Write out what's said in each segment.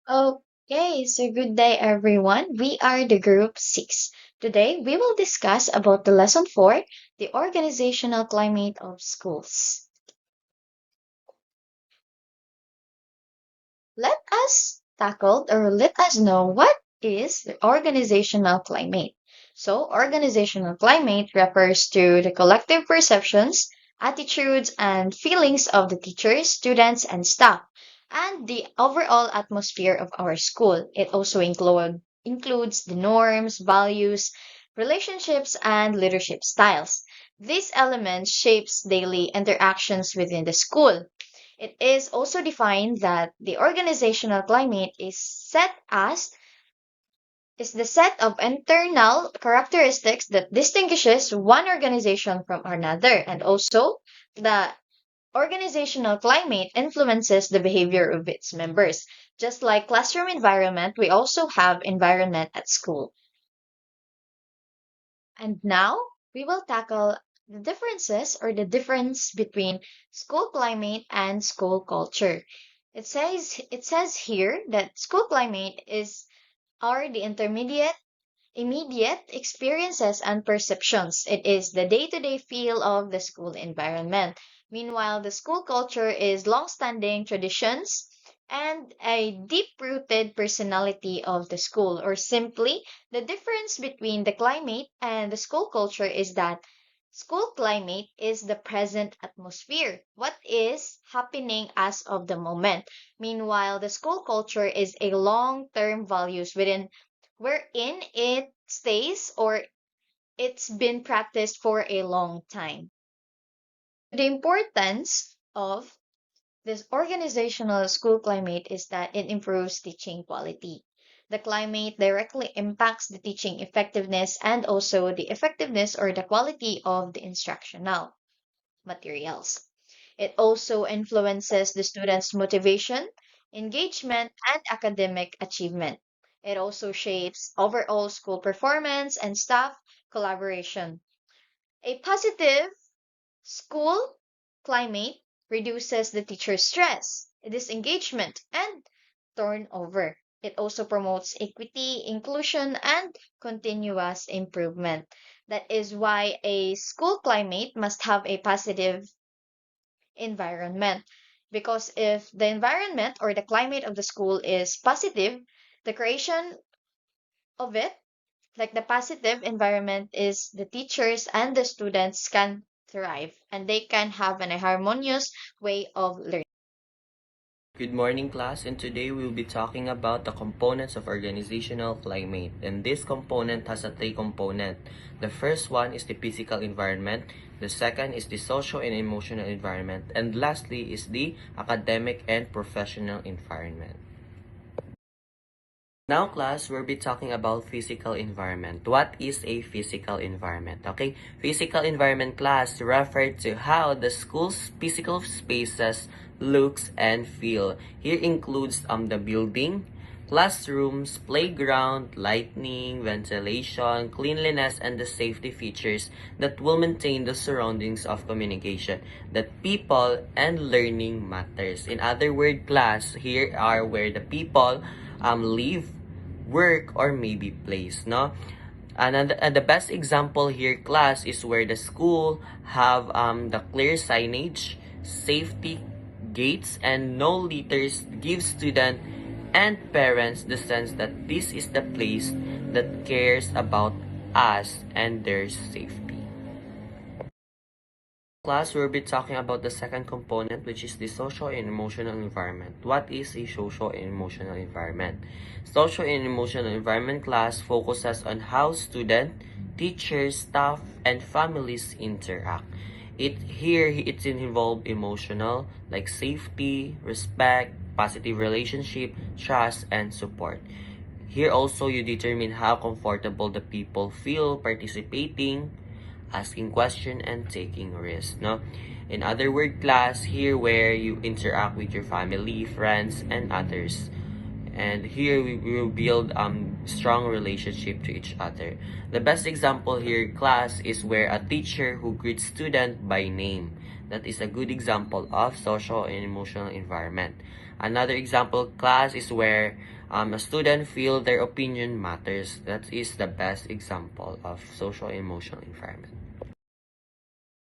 Okay, so good day everyone. We are the group 6. Today we will discuss about the lesson 4, the organizational climate of schools. Let us know what is the organizational climate. So, organizational climate refers to the collective perceptions, attitudes, and feelings of the teachers, students, and staff, and the overall atmosphere of our school. It also includes the norms, values, relationships, and leadership styles. These elements shapes daily interactions within the school. It is also defined that the organizational climate is the set of internal characteristics that distinguishes one organization from another, and also the organizational climate influences the behavior of its members. Just like classroom environment, we also have environment at school. And now we will tackle the differences or the difference between school climate and school culture. It says here that school climate is are the immediate experiences and perceptions. It is the day-to-day feel of the school environment. Meanwhile, the school culture is long-standing traditions and a deep-rooted personality of the school. Or simply, the difference between the climate and the school culture is that school climate is the present atmosphere, what is happening as of the moment. Meanwhile, the school culture is a long-term values wherein it stays or it's been practiced for a long time. The importance of this organizational school climate is that it improves teaching quality. The climate directly impacts the teaching effectiveness and also the effectiveness or the quality of the instructional materials. It also influences the students' motivation, engagement, and academic achievement. It also shapes overall school performance and staff collaboration. A positive school climate reduces the teacher's stress, disengagement, and turnover. It also promotes equity, inclusion, and continuous improvement. That is why a school climate must have a positive environment. Because if the environment or the climate of the school is positive, the creation of it, like the positive environment, is the teachers and the students can thrive and they can have an harmonious way of learning. Good morning, class, and today we'll be talking about the components of organizational climate. And this component has a three component. The first one is the physical environment, the second is the social and emotional environment, and lastly is the academic and professional environment. Now, class, we'll be talking about physical environment. What is a physical environment? Okay, physical environment, class, refer to how the school's physical spaces looks and feel. Here includes the building, classrooms, playground, lighting, ventilation, cleanliness, and the safety features that will maintain the surroundings of communication, that people and learning matters. In other words, class, here are where the people live, work, or maybe place, no? And the best example here, class, is where the school have the clear signage, safety gates, and no litters give student and parents the sense that this is the place that cares about us and their safety. Class, we'll be talking about the second component, which is the social and emotional environment. What is a social and emotional environment? Social and emotional environment, class, focuses on how student, teachers, staff, and families interact. It's involved emotional, like safety, respect, positive relationship, trust, and support. Here also you determine how comfortable the people feel participating, asking question, and taking risks, no? In other word, class, here where you interact with your family, friends, and others. And here we will build strong relationship to each other. The best example here, class, is where a teacher who greets student by name. That is a good example of social and emotional environment. Another example, class, is where a student feel their opinion matters. That is the best example of social emotional environment.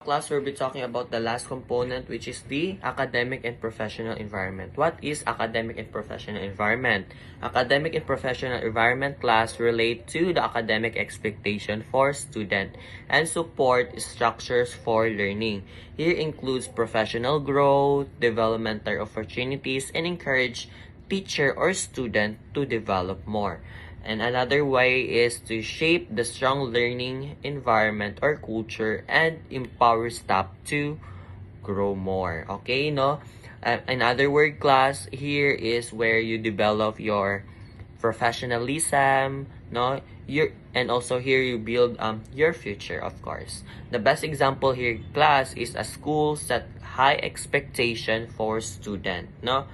Class, we'll be talking about the last component, which is the academic and professional environment. What is academic and professional environment? Academic and professional environment class relate to the academic expectation for student and support structures for learning. Here includes professional growth, developmental opportunities, and encourage teacher or student to develop more. And another way is to shape the strong learning environment or culture and empower staff to grow more. Okay, no? Another word class here is where you develop your professionalism, no? And also here you build your future, of course. The best example here class is a school set high expectation for student, no?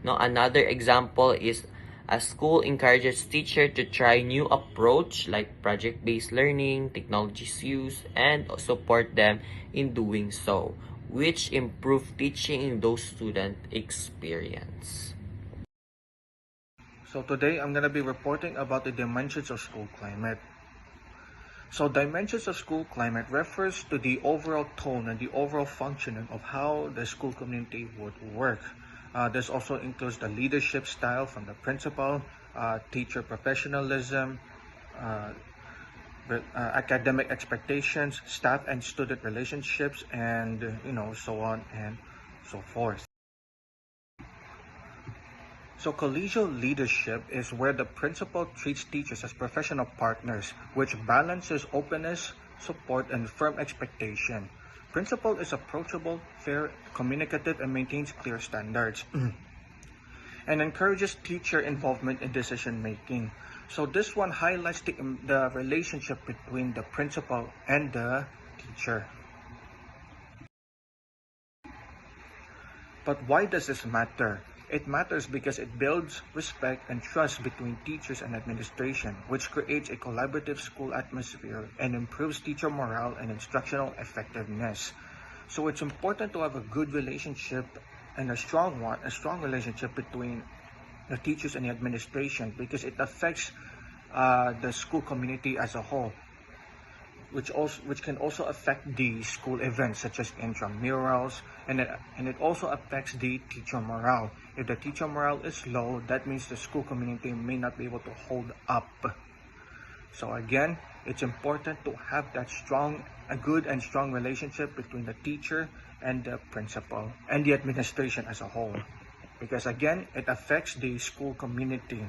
No, another example is a school encourages teacher to try new approach like project-based learning, technologies use, and support them in doing so, which improve teaching in those student experience. So today I'm going to be reporting about the dimensions of school climate. So dimensions of school climate refers to the overall tone and the overall functioning of how the school community would work. This also includes the leadership style from the principal, teacher professionalism, uh, academic expectations, staff and student relationships, and so on and so forth. So collegial leadership is where the principal treats teachers as professional partners, which balances openness, support, and firm expectation. Principal is approachable, fair, communicative, and maintains clear standards, and encourages teacher involvement in decision making. So this one highlights the relationship between the principal and the teacher. But why does this matter? It matters because it builds respect and trust between teachers and administration, which creates a collaborative school atmosphere and improves teacher morale and instructional effectiveness. So it's important to have a good relationship and a strong relationship between the teachers and the administration, because it affects the school community as a whole, which can also affect the school events such as intramurals, and it also affects the teacher morale. If the teacher morale is low, that means the school community may not be able to hold up. So again, it's important to have a good and strong relationship between the teacher and the principal and the administration as a whole, because again, it affects the school community.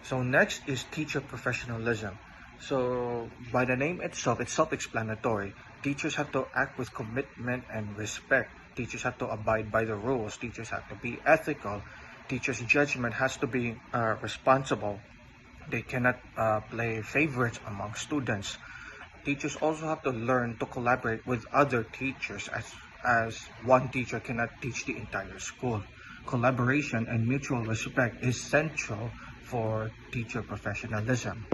So next is teacher professionalism. So by the name itself, it's self-explanatory. Teachers have to act with commitment and respect. Teachers have to abide by the rules. Teachers have to be ethical. Teachers' judgment has to be responsible. They cannot play favorites among students. Teachers also have to learn to collaborate with other teachers, as one teacher cannot teach the entire school. Collaboration and mutual respect is central for teacher professionalism.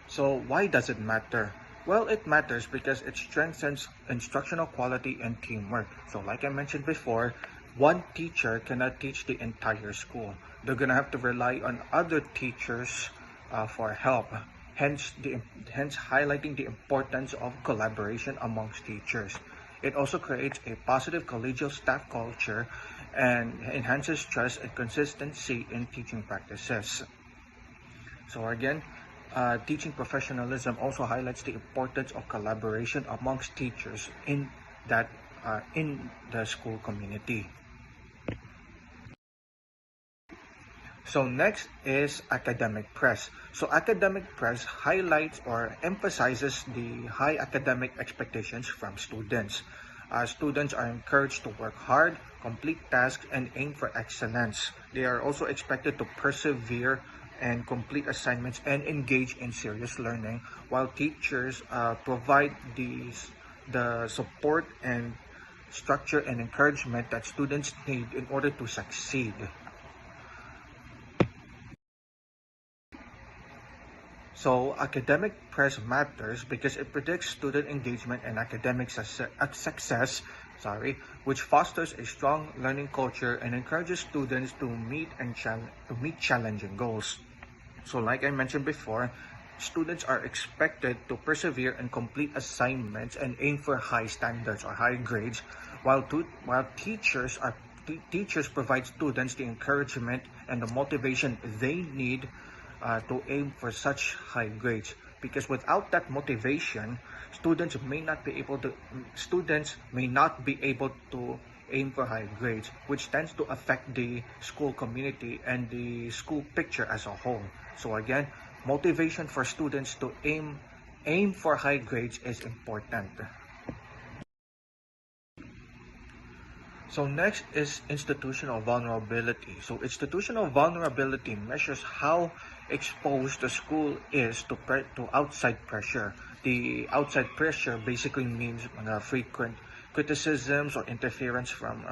So why does it matter? Well, it matters because it strengthens instructional quality and teamwork. So like I mentioned before, one teacher cannot teach the entire school. They're going to have to rely on other teachers for help. Hence highlighting the importance of collaboration amongst teachers. It also creates a positive collegial staff culture and enhances trust and consistency in teaching practices. So again, teaching professionalism also highlights the importance of collaboration amongst teachers in the school community. So next is academic press. So academic press highlights or emphasizes the high academic expectations from students. Students are encouraged to work hard, complete tasks, and aim for excellence. They are also expected to persevere and complete assignments and engage in serious learning, while teachers provide the support and structure and encouragement that students need in order to succeed. So academic press matters because it predicts student engagement and academic success which fosters a strong learning culture and encourages students to meet challenging goals. So like I mentioned before, students are expected to persevere and complete assignments and aim for high standards or high grades, while teachers provide students the encouragement and the motivation they need to aim for such high grades. Because without that motivation, students may not be able to aim for high grades, which tends to affect the school community and the school picture as a whole. So again, motivation for students to aim for high grades is important. So next is institutional vulnerability. So institutional vulnerability measures how exposed the school is to outside pressure. The outside pressure basically means frequent criticisms or interference from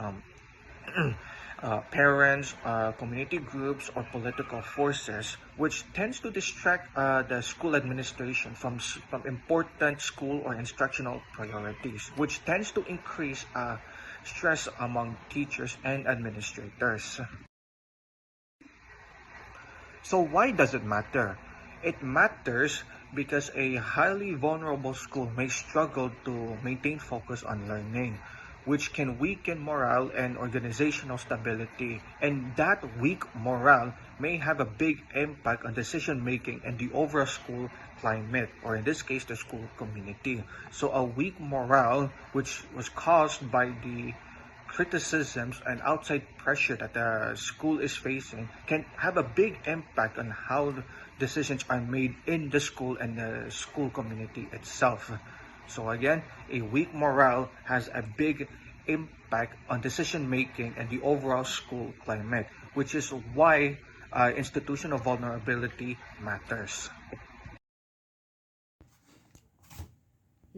parents, community groups, or political forces, which tends to distract the school administration from important school or instructional priorities, which tends to increase stress among teachers and administrators. So why does it matter? It matters because a highly vulnerable school may struggle to maintain focus on learning, which can weaken morale and organizational stability. And that weak morale may have a big impact on decision making and the overall school climate, or in this case, the school community. So a weak morale, which was caused by the criticisms and outside pressure that the school is facing, can have a big impact on how decisions are made in the school and the school community itself. So again, a weak morale has a big impact on decision making and the overall school climate, which is why institutional vulnerability matters.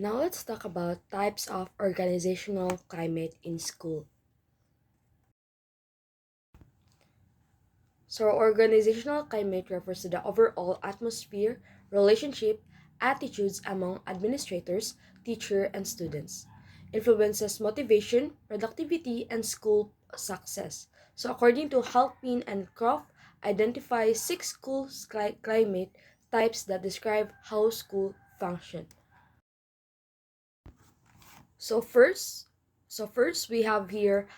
Now let's talk about types of organizational climate in school. So organizational climate refers to the overall atmosphere, relationship, attitudes among administrators, teacher, and students. Influences motivation, productivity, and school success. So according to Halpin and Croft, identify six school climate types that describe how school function. So first, so first, we have here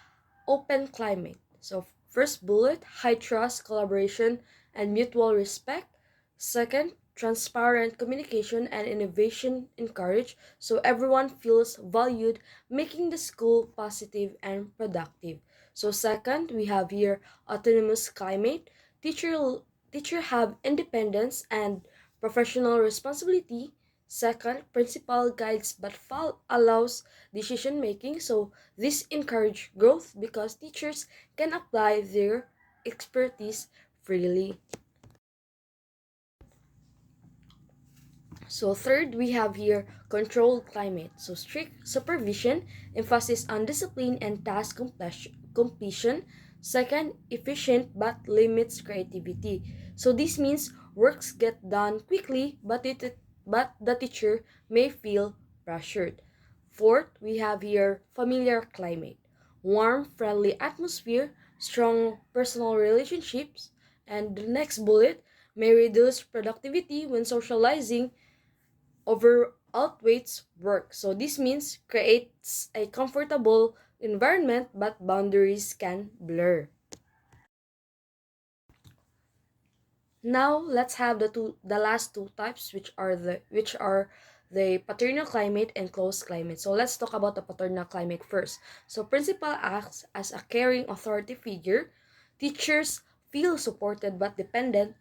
open climate. So first bullet, high trust, collaboration, and mutual respect. Second, transparent communication and innovation encouraged so everyone feels valued, making the school positive and productive. So second, we have here autonomous climate. Teacher have independence and professional responsibility. Second, principal guides but allows decision making. So this encourage growth because teachers can apply their expertise freely. So third, we have here controlled climate. So strict supervision, emphasis on discipline and task completion. Second, efficient but limits creativity. So this means works get done quickly, but the teacher may feel pressured. Fourth, we have here familiar climate. Warm, friendly atmosphere, strong personal relationships, and the next bullet may reduce productivity when socializing over outweighs work. So this means creates a comfortable environment but boundaries can blur. Now let's have the last two types which are the paternal climate and closed climate. So let's talk about the paternal climate first. So principal acts as a caring authority figure. Teachers feel supported but dependent,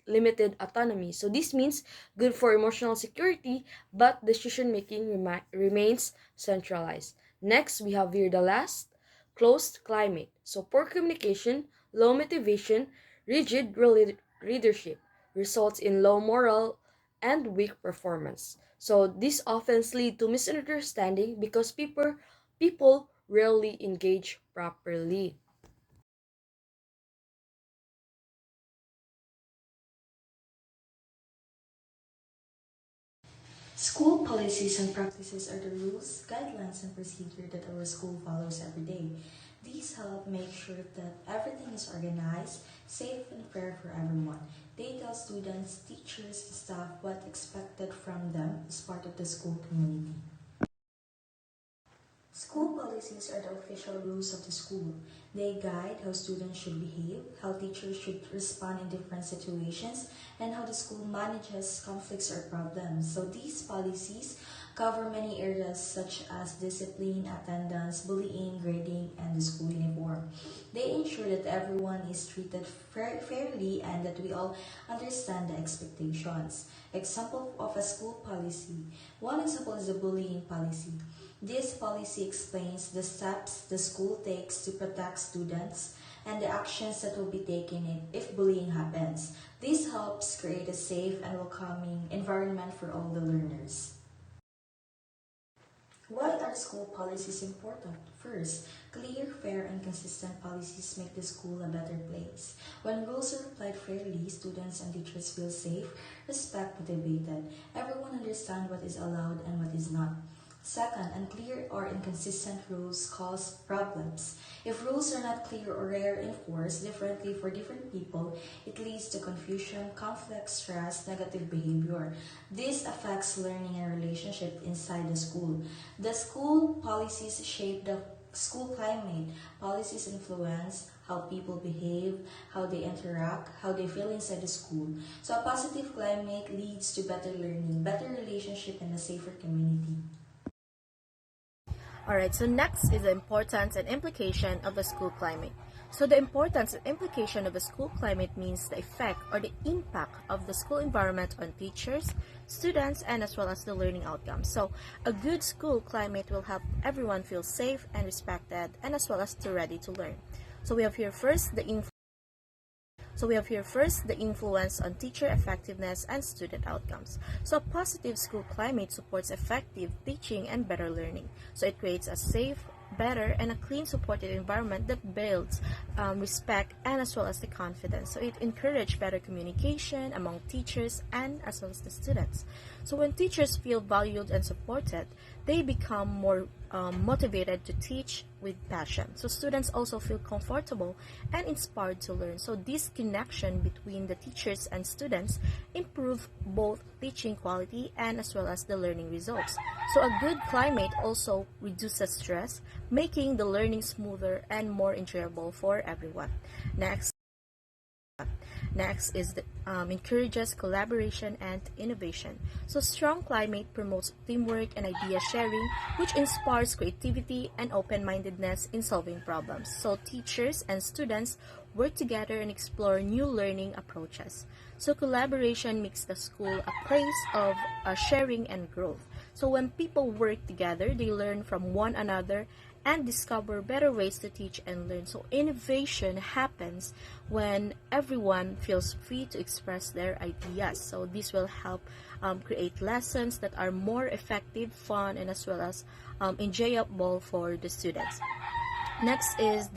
limited autonomy. So this means good for emotional security, but decision making remains centralized. Next, we have here the last closed climate. So poor communication, low motivation, rigid leadership results in low morale and weak performance. So this often leads to misunderstanding because people rarely engage properly. School policies and practices are the rules, guidelines, and procedure that our school follows every day. These help make sure that everything is organized, safe, and fair for everyone. They tell students, teachers, and staff what expected from them as part of the school community. School policies are the official rules of the school. They guide how students should behave, how teachers should respond in different situations, and how the school manages conflicts or problems. So these policies cover many areas such as discipline, attendance, bullying, grading, and the school uniform. They ensure that everyone is treated fairly and that we all understand the expectations. Example of a school policy. One example is the bullying policy. This policy explains the steps the school takes to protect students and the actions that will be taken if bullying happens. This helps create a safe and welcoming environment for all the learners. Why are school policies important? First, clear, fair, and consistent policies make the school a better place. When rules are applied fairly, students and teachers feel safe, respect motivated. Everyone understands what is allowed and what is not. Second, unclear or inconsistent rules cause problems. If rules are not clear or are enforced differently for different people, it leads to confusion, conflict, stress, negative behavior. This affects learning and relationship inside the school. The school policies shape the school climate. Policies influence how people behave, how they interact, how they feel inside the school. So a positive climate leads to better learning, better relationship, and a safer community. Alright, so next is the importance and implication of the school climate. So the importance and implication of the school climate means the effect or the impact of the school environment on teachers, students, and as well as the learning outcomes. So a good school climate will help everyone feel safe and respected and as well as to ready to learn. So we have here first the influence on teacher effectiveness and student outcomes. So a positive school climate supports effective teaching and better learning. So it creates a safe, better, and a clean, supportive environment that builds respect and as well as the confidence. So it encourages better communication among teachers and as well as the students. So when teachers feel valued and supported, they become more motivated to teach with passion. So students also feel comfortable and inspired to learn. So this connection between the teachers and students improve both teaching quality and as well as the learning results. So a good climate also reduces stress, making the learning smoother and more enjoyable for everyone. Next is encourages collaboration and innovation. So strong climate promotes teamwork and idea sharing, which inspires creativity and open-mindedness in solving problems. So teachers and students work together and explore new learning approaches. So collaboration makes the school a place of sharing and growth. So when people work together, they learn from one another and discover better ways to teach and learn. So innovation happens when everyone feels free to express their ideas. So this will help create lessons that are more effective, fun, and as well as enjoyable for the students. Next is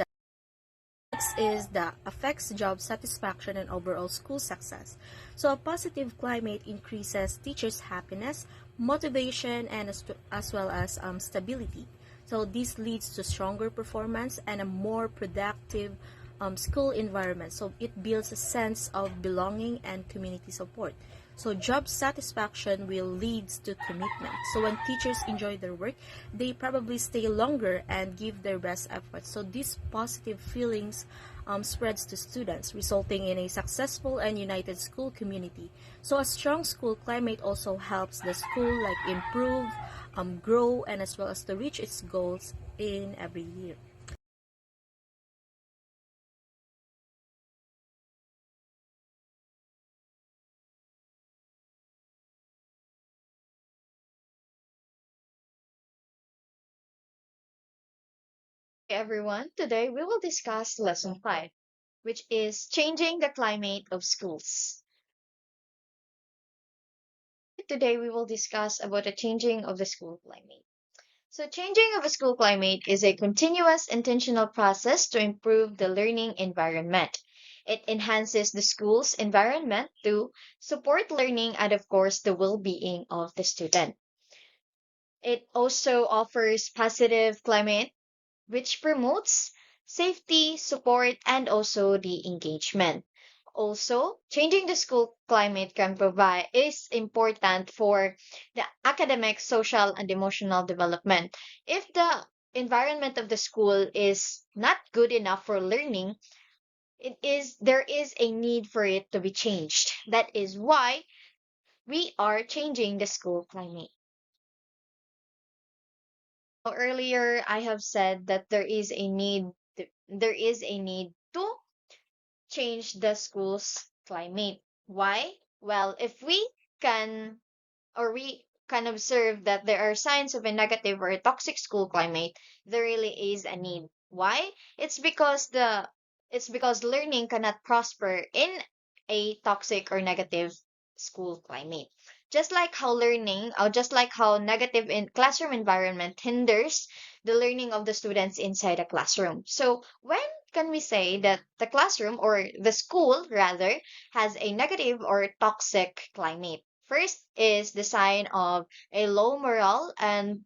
the affects job satisfaction and overall school success. So a positive climate increases teachers' happiness, motivation, and as well as stability. So this leads to stronger performance and a more productive school environment. So it builds a sense of belonging and community support. So job satisfaction will lead to commitment. So when teachers enjoy their work, they probably stay longer and give their best effort. So these positive feelings spreads to students, resulting in a successful and united school community. So a strong school climate also helps the school improve, grow, and as well as to reach its goals in every year. Hey everyone, today we will discuss lesson 5, which is changing the climate of schools. Today we will discuss about the changing of the school climate. So changing of a school climate is a continuous intentional process to improve the learning environment. It enhances the school's environment to support learning and, of course, the well-being of the student. It also offers positive climate, which promotes safety, support, and also the engagement. Also, changing the school climate can provide is important for the academic, social, and emotional development. If the environment of the school is not good enough for learning, there is a need for it to be changed. That is why we are changing the school climate. Earlier, I have said that there is a need to change the school's climate. Why? Well, if we can observe that there are signs of a negative or a toxic school climate, there really is a need. Why? It's because learning cannot prosper in a toxic or negative school climate. Just like how negative in classroom environment hinders the learning of the students inside a classroom. So when can we say that the classroom or the school rather has a negative or toxic climate? First is the sign of a low morale and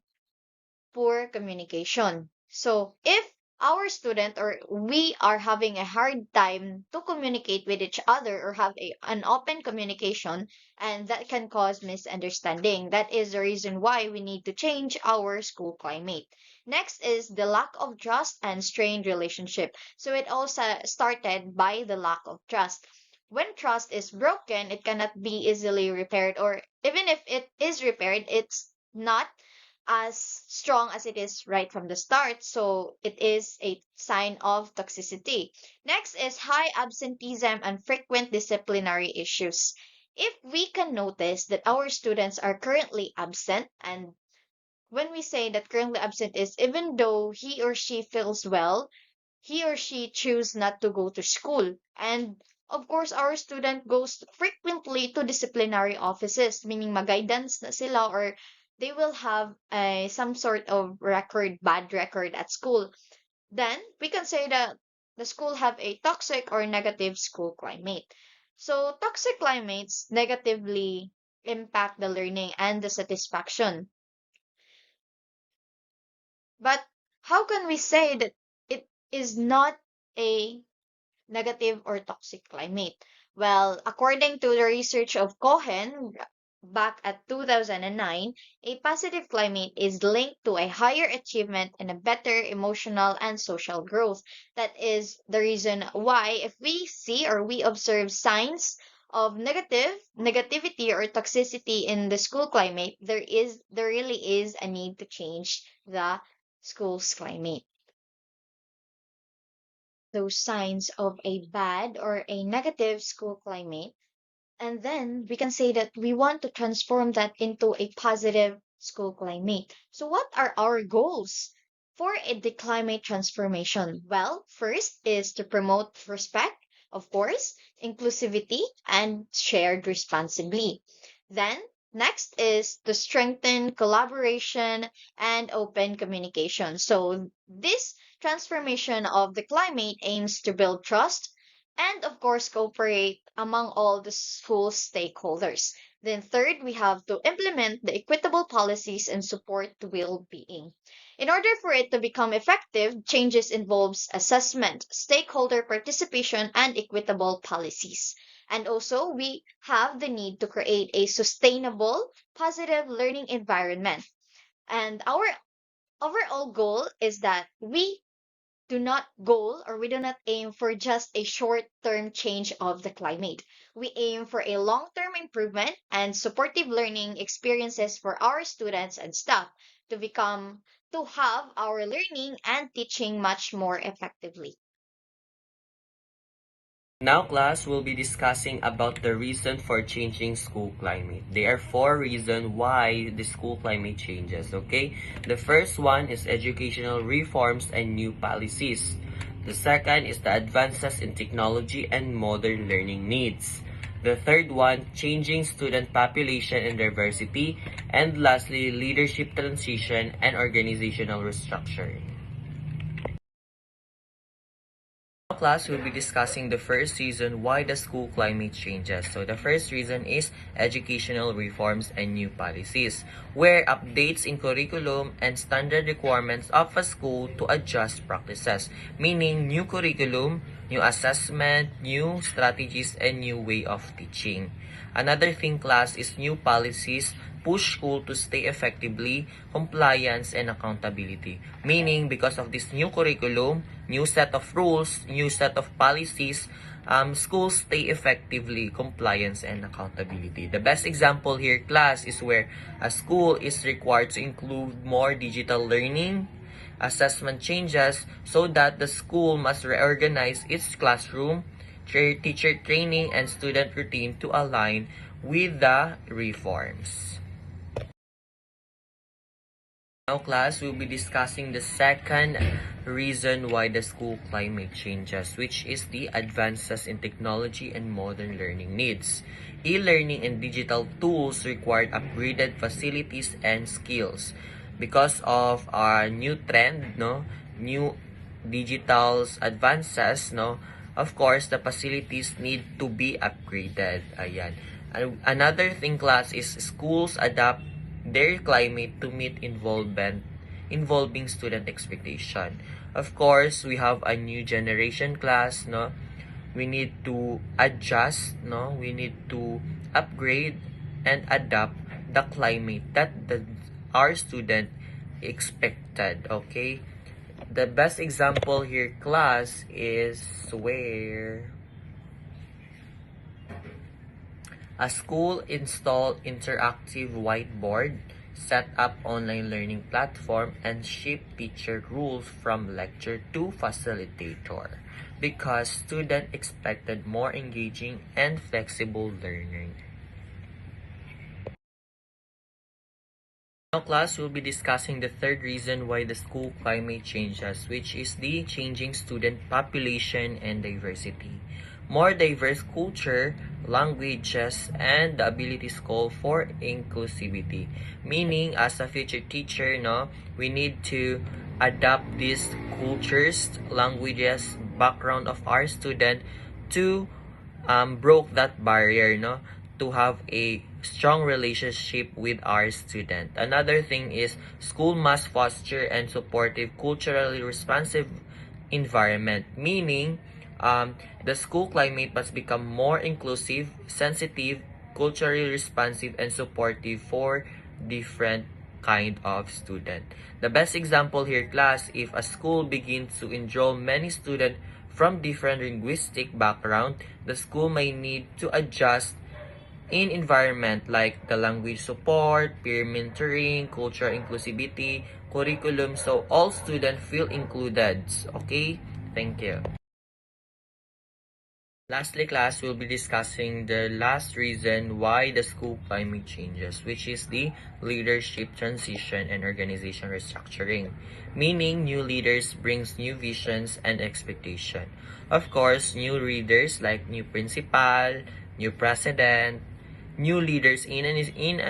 poor communication. So if our student or we are having a hard time to communicate with each other or have an open communication, and that can cause misunderstanding. That is the reason why we need to change our school climate. Next is the lack of trust and strained relationship. So it also started by the lack of trust. When trust is broken, it cannot be easily repaired, or even if it is repaired, it's not as strong as it is right from the start. So it is a sign of toxicity. Next is high absenteeism and frequent disciplinary issues. If we can notice that our students are currently absent, and when we say that currently absent is even though he or she feels well, he or she choose not to go to school. And of course, our student goes frequently to disciplinary offices, meaning mag-guidance na sila or they will have some sort of bad record at school. Then we can say that the school have a toxic or negative school climate. So toxic climates negatively impact the learning and the satisfaction. But how can we say that it is not a negative or toxic climate? Well, according to the research of Cohen back at 2009, a positive climate is linked to a higher achievement and a better emotional and social growth. That is the reason why if we see or we observe signs of negativity or toxicity in the school climate, there really is a need to change the school's climate. Those signs of a bad or a negative school climate. And then we can say that we want to transform that into a positive school climate. So, what are our goals for the climate transformation? Well, first is to promote respect, of course, inclusivity, and shared responsibility. Then, next is to strengthen collaboration and open communication. So, this transformation of the climate aims to build trust and of course cooperate among all the school stakeholders. Then third, we have to implement the equitable policies and support the well-being. In order for it to become effective, changes involves assessment, stakeholder participation, and equitable policies. And also, we have the need to create a sustainable, positive learning environment. And our overall goal is that we do not aim for just a short term change of the climate. We aim for a long term improvement and supportive learning experiences for our students and staff to have our learning and teaching much more effectively. Now, class will be discussing about the reason for changing school climate. There are four reasons why the school climate changes, okay? The first one is educational reforms and new policies. The second is the advances in technology and modern learning needs. The third one, changing student population and diversity. And lastly, leadership transition and organizational restructuring. Class, we'll be discussing the first reason why the school climate changes. So the first reason is educational reforms and new policies, where updates in curriculum and standard requirements of a school to adjust practices, meaning new curriculum, new assessment, new strategies, and new way of teaching. Another thing, class, is new policies push school to stay effectively, compliance, and accountability. Meaning, because of this new curriculum, new set of rules, new set of policies, schools stay effectively, compliance, and accountability. The best example here, class, is where a school is required to include more digital learning, assessment changes, so that the school must reorganize its classroom, teacher training, and student routine to align with the reforms. Now, class, we'll be discussing the second reason why the school climate changes, which is the advances in technology and modern learning needs. E-learning and digital tools require upgraded facilities and skills. Because of our new trend, new digital advances, of course, the facilities need to be upgraded. Ayan. Another thing, class, is schools adapt their climate to meet involving student expectation. Of course, we have a new generation, class, we need to adjust, we need to upgrade and adapt the climate that our student expected. Okay, the best example here, class, is where a school installed interactive whiteboard, set up online learning platform, and shape teacher rules from lecture to facilitator because students expected more engaging and flexible learning. Now, class, will be discussing the third reason why the school climate changes, which is the changing student population and diversity. More diverse culture, languages, and the abilities call for inclusivity. Meaning, as a future teacher, we need to adapt these cultures, languages, background of our student to broke that barrier, to have a strong relationship with our student. Another thing is school must foster and supportive culturally responsive environment, meaning the school climate must become more inclusive, sensitive, culturally responsive, and supportive for different kind of student. The best example here, class, if a school begins to enroll many students from different linguistic background, the school may need to adjust in environment like the language support, peer mentoring, cultural inclusivity, curriculum, so all students feel included. Okay, thank you. Lastly, class, we'll be discussing the last reason why the school climate changes, which is the leadership transition and organization restructuring. Meaning, new leaders brings new visions and expectation. Of course, new leaders like new principal, new president, new leaders in an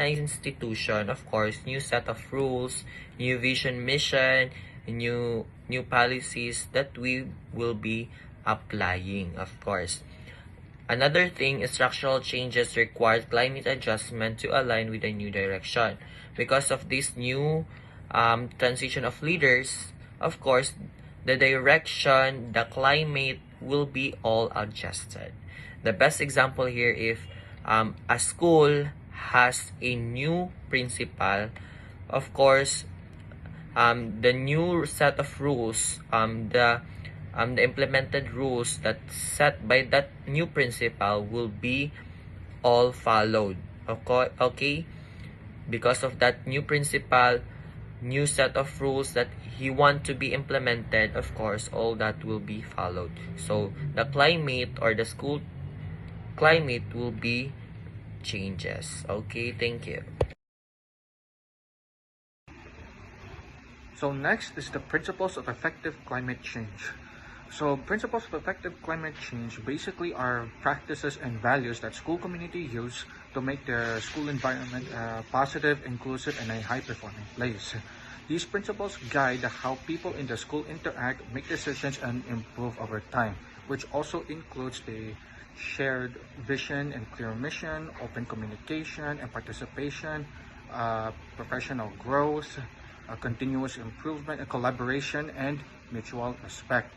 institution, of course, new set of rules, new vision, mission, new policies that we will be applying, of course. Another thing is structural changes require climate adjustment to align with the new direction. Because of this new transition of leaders, of course, the direction, the climate will be all adjusted. The best example here, if a school has a new principal, of course, the new set of rules, the implemented rules that set by that new principal will be all followed. Okay? Because of that new principal, new set of rules that he want to be implemented, of course, all that will be followed. So the climate or the school climate will be changes. Okay, thank you. So next is the principles of effective climate change. So principles of effective climate change basically are practices and values that school community use to make their school environment positive, inclusive, and a high-performing place. These principles guide how people in the school interact, make decisions, and improve over time. which also includes the shared vision and clear mission, open communication and participation, professional growth, continuous improvement, collaboration, and mutual respect.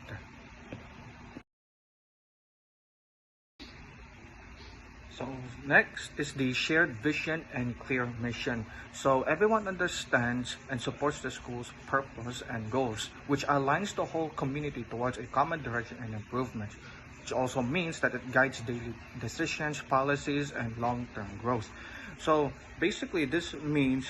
So next is the shared vision and clear mission. So everyone understands and supports the school's purpose and goals, which aligns the whole community towards a common direction and improvement, which also means that it guides daily decisions, policies, and long-term growth. So basically, this means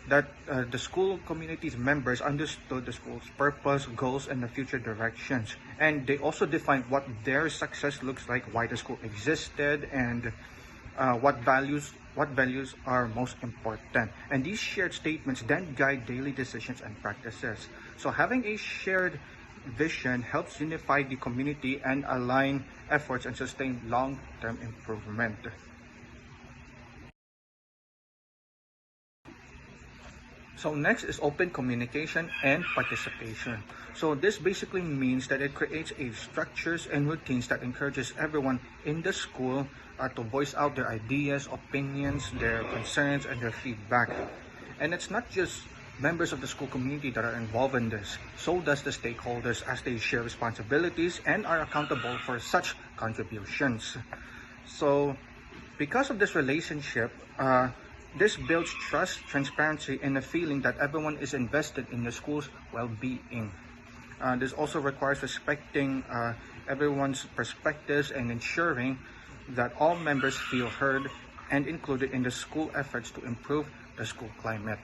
that the school community's members understood the school's purpose, goals, and the future directions. And they also defined what their success looks like, why the school existed, and what values are most important. And these shared statements then guide daily decisions and practices. So having a shared vision helps unify the community and align efforts and sustain long-term improvement. So next is open communication and participation. So this basically means that it creates a structures and routines that encourages everyone in the school to voice out their ideas, opinions, their concerns, and their feedback. And it's not just members of the school community that are involved in this. So does the stakeholders as they share responsibilities and are accountable for such contributions. So because of this relationship, this builds trust, transparency, and a feeling that everyone is invested in the school's well-being. This also requires respecting everyone's perspectives and ensuring that all members feel heard and included in the school efforts to improve the school climate.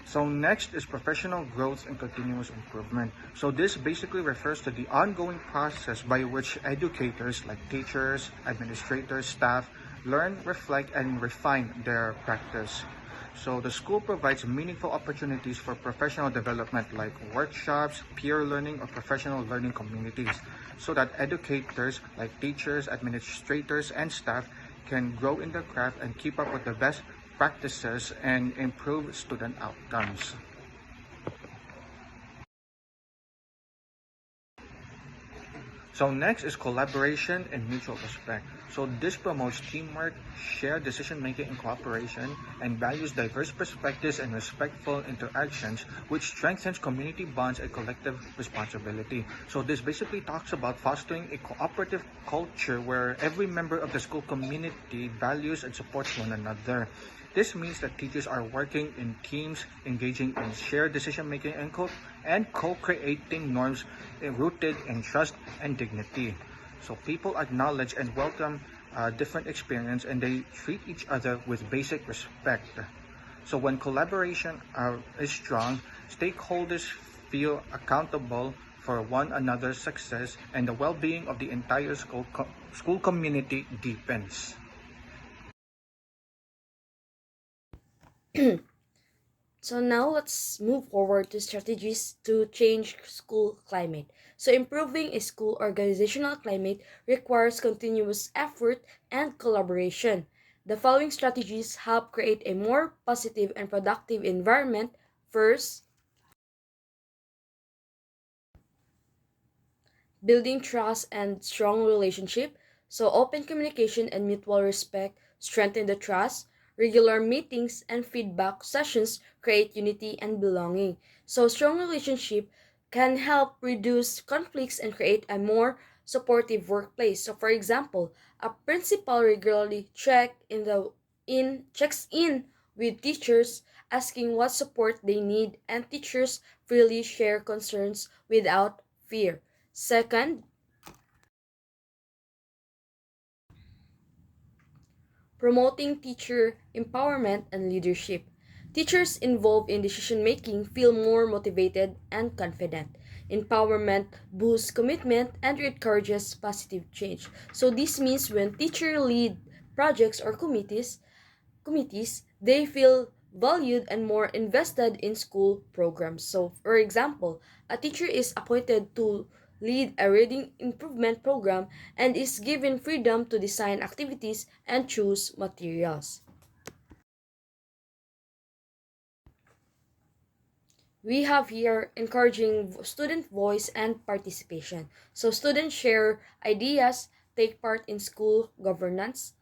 So next is professional growth and continuous improvement. So this basically refers to the ongoing process by which educators like teachers, administrators, staff learn, reflect, and refine their practice. So the school provides meaningful opportunities for professional development like workshops, peer learning, or professional learning communities so that educators like teachers, administrators, and staff can grow in their craft and keep up with the best practices and improve student outcomes. So next is collaboration and mutual respect. So this promotes teamwork, shared decision making and cooperation, and values diverse perspectives and respectful interactions, which strengthens community bonds and collective responsibility. So this basically talks about fostering a cooperative culture where every member of the school community values and supports one another. This means that teachers are working in teams, engaging in shared decision-making and co-creating norms rooted in trust and dignity. So people acknowledge and welcome different experience and they treat each other with basic respect. So when collaboration is strong, stakeholders feel accountable for one another's success and the well-being of the entire school community deepens. So now let's move forward to strategies to change school climate. So improving a school organizational climate requires continuous effort and collaboration. The following strategies help create a more positive and productive environment. First, building trust and strong relationship. So open communication and mutual respect strengthen the trust. Regular meetings and feedback sessions create unity and belonging. So strong relationship can help reduce conflicts and create a more supportive workplace. So for example, a principal regularly checks in with teachers asking what support they need and teachers freely share concerns without fear. Second, promoting teacher empowerment and leadership. Teachers involved in decision making feel more motivated and confident. Empowerment boosts commitment and encourages positive change. So this means when teachers lead projects or committees, they feel valued and more invested in school programs. So, for example, a teacher is appointed to lead a reading improvement program and is given freedom to design activities and choose materials. we have here encouraging student voice and participation. So students share ideas, take part in school governance,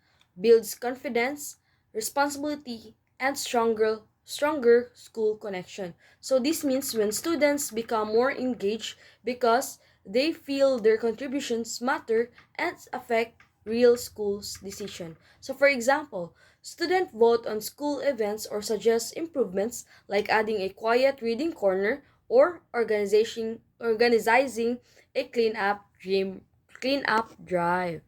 builds confidence, responsibility, and stronger school connection. So this means when students become more engaged because they feel their contributions matter and affect real school's decision. So for example, students vote on school events or suggest improvements like adding a quiet reading corner or organizing a clean up drive.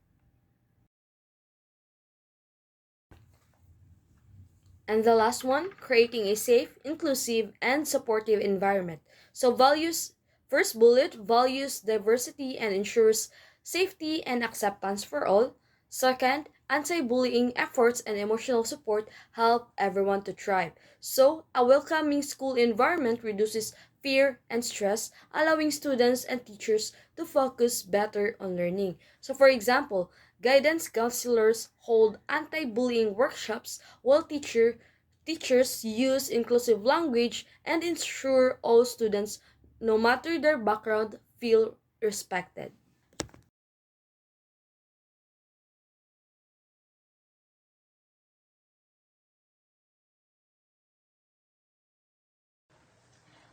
And the last one, creating a safe, inclusive, and supportive environment. So values, first bullet, values diversity and ensures safety and acceptance for all. Second, anti-bullying efforts and emotional support help everyone to thrive. So, a welcoming school environment reduces fear and stress, allowing students and teachers to focus better on learning. So, for example, guidance counselors hold anti-bullying workshops while teachers use inclusive language and ensure all students, no matter their background, feel respected.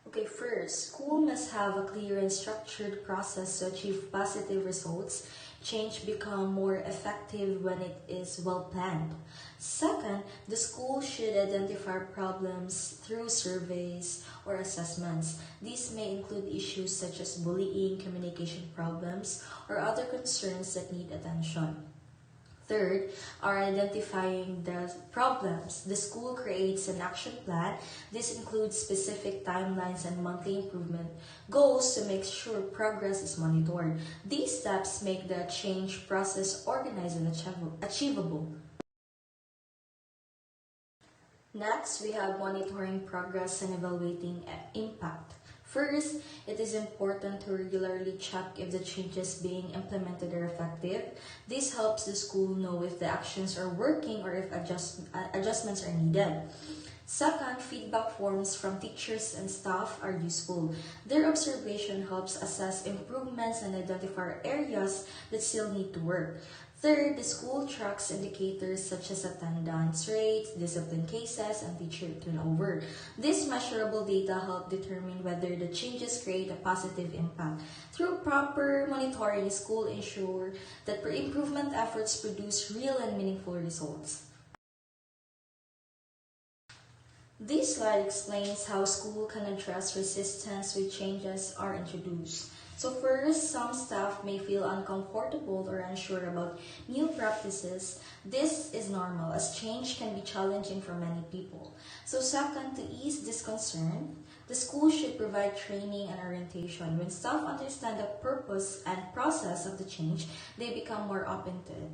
Okay, first, school must have a clear and structured process to achieve positive results. Change become more effective when it is well planned. Second, the school should identify problems through surveys or assessments. These may include issues such as bullying, communication problems, or other concerns that need attention. Third, are identifying the problems. The school creates an action plan. This includes specific timelines and monthly improvement goals to make sure progress is monitored. These steps make the change process organized and achievable. Next, we have monitoring progress and evaluating impact. First, it is important to regularly check if the changes being implemented are effective. This helps the school know if the actions are working or if adjustments are needed. Second, feedback forms from teachers and staff are useful. Their observation helps assess improvements and identify areas that still need to work. Third, the school tracks indicators such as attendance rates, discipline cases, and teacher turnover. This measurable data help determine whether the changes create a positive impact. Through proper monitoring, the school ensure that improvement efforts produce real and meaningful results. This slide explains how school can address resistance when changes are introduced. So first, some staff may feel uncomfortable or unsure about new practices. This is normal as change can be challenging for many people. So second, to ease this concern, the school should provide training and orientation. When staff understand the purpose and process of the change, they become more open to it.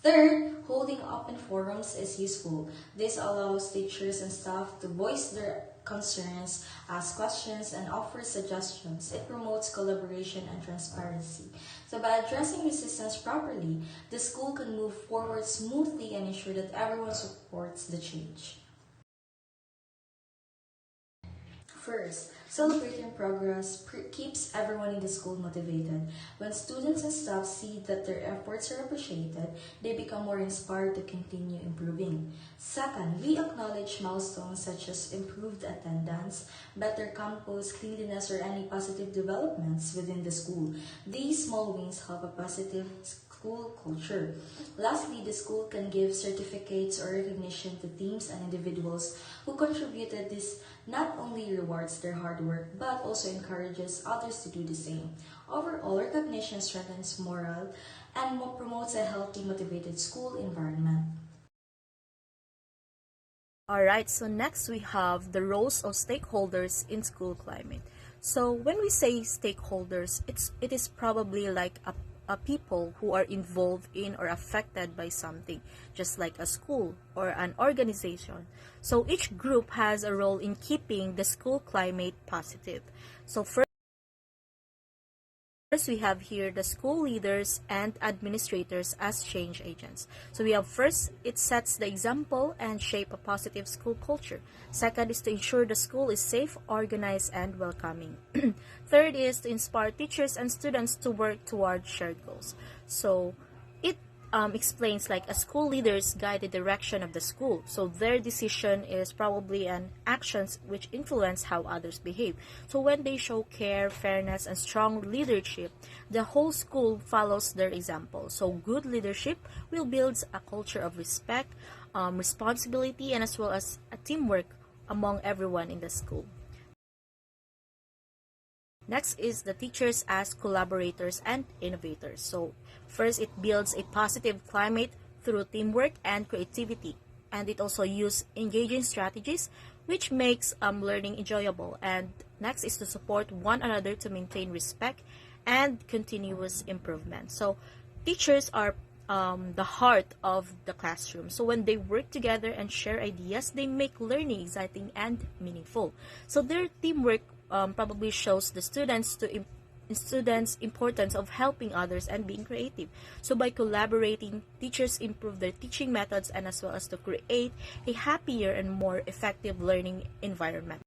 Third, holding open forums is useful. This allows teachers and staff to voice their concerns, ask questions, and offer suggestions. It promotes collaboration and transparency. So by addressing resistance properly, the school can move forward smoothly and ensure that everyone supports the change. First, celebrating progress keeps everyone in the school motivated. When students and staff see that their efforts are appreciated, they become more inspired to continue improving. Second, we acknowledge milestones such as improved attendance, better campus cleanliness, or any positive developments within the school. These small wins help a positive school culture. Lastly, the school can give certificates or recognition to teams and individuals who contributed. This not only rewards their hard work but also encourages others to do the same. Overall, recognition strengthens morale and promotes a healthy, motivated school environment. Alright, so next we have the roles of stakeholders in school climate. So when we say stakeholders, it is probably like a people who are involved in or affected by something, just like a school or an organization. So each group has a role in keeping the school climate positive. So First, we have here the school leaders and administrators as change agents. So we have first, it sets the example and shape a positive school culture. Second is to ensure the school is safe, organized, and welcoming. Third is to inspire teachers and students to work toward shared goals. So it explains like a school leaders guide the direction of the school, so their decision is probably an actions which influence how others behave. So when they show care, fairness, and strong leadership, the whole school follows their example. So good leadership will build a culture of respect, responsibility, and as well as a teamwork among everyone in the school. Next is the teachers as collaborators and innovators. So first, it builds a positive climate through teamwork and creativity. And it also uses engaging strategies which makes learning enjoyable. And next is to support one another to maintain respect and continuous improvement. So teachers are the heart of the classroom. So when they work together and share ideas, they make learning exciting and meaningful. So their teamwork probably shows the students importance of helping others and being creative. So by collaborating, teachers improve their teaching methods and as well as to create a happier and more effective learning environment.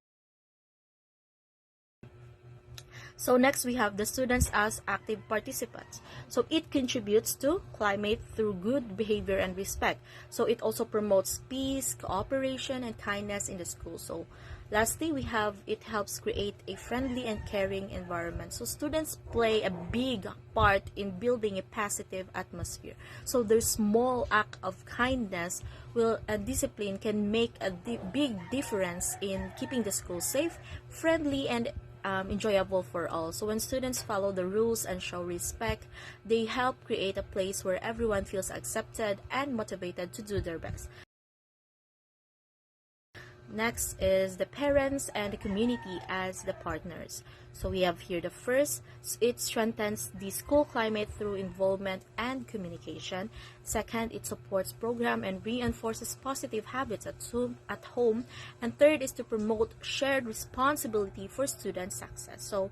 So next we have the students as active participants. So it contributes to climate through good behavior and respect. So it also promotes peace, cooperation, and kindness in the school. So lastly, we have it helps create a friendly and caring environment. So students play a big part in building a positive atmosphere. So their small act of kindness and discipline can make a big difference in keeping the school safe, friendly, and enjoyable for all. So when students follow the rules and show respect, they help create a place where everyone feels accepted and motivated to do their best. Next is the parents and the community as the partners. So we have here the first, it strengthens the school climate through involvement and communication. Second, it supports program and reinforces positive habits at home. And third is to promote shared responsibility for student success. So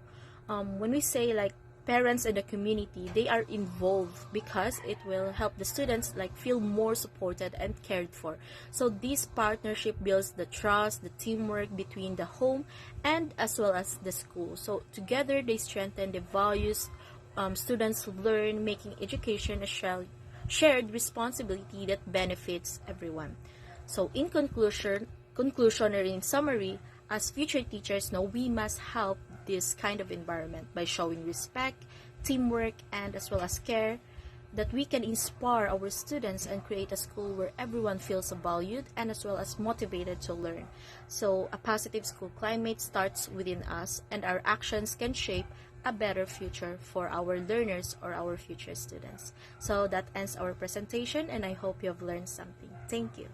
when we say like parents and the community, they are involved because it will help the students like feel more supported and cared for. So this partnership builds the trust, the teamwork between the home and as well as the school. So together they strengthen the values students learn, making education a shared responsibility that benefits everyone. So in conclusion or in summary, as future teachers know, we must help this kind of environment by showing respect, teamwork, and as well as care, that we can inspire our students and create a school where everyone feels valued and as well as motivated to learn. So a positive school climate starts within us, and our actions can shape a better future for our learners or our future students. So that ends our presentation, and I hope you have learned something. Thank you.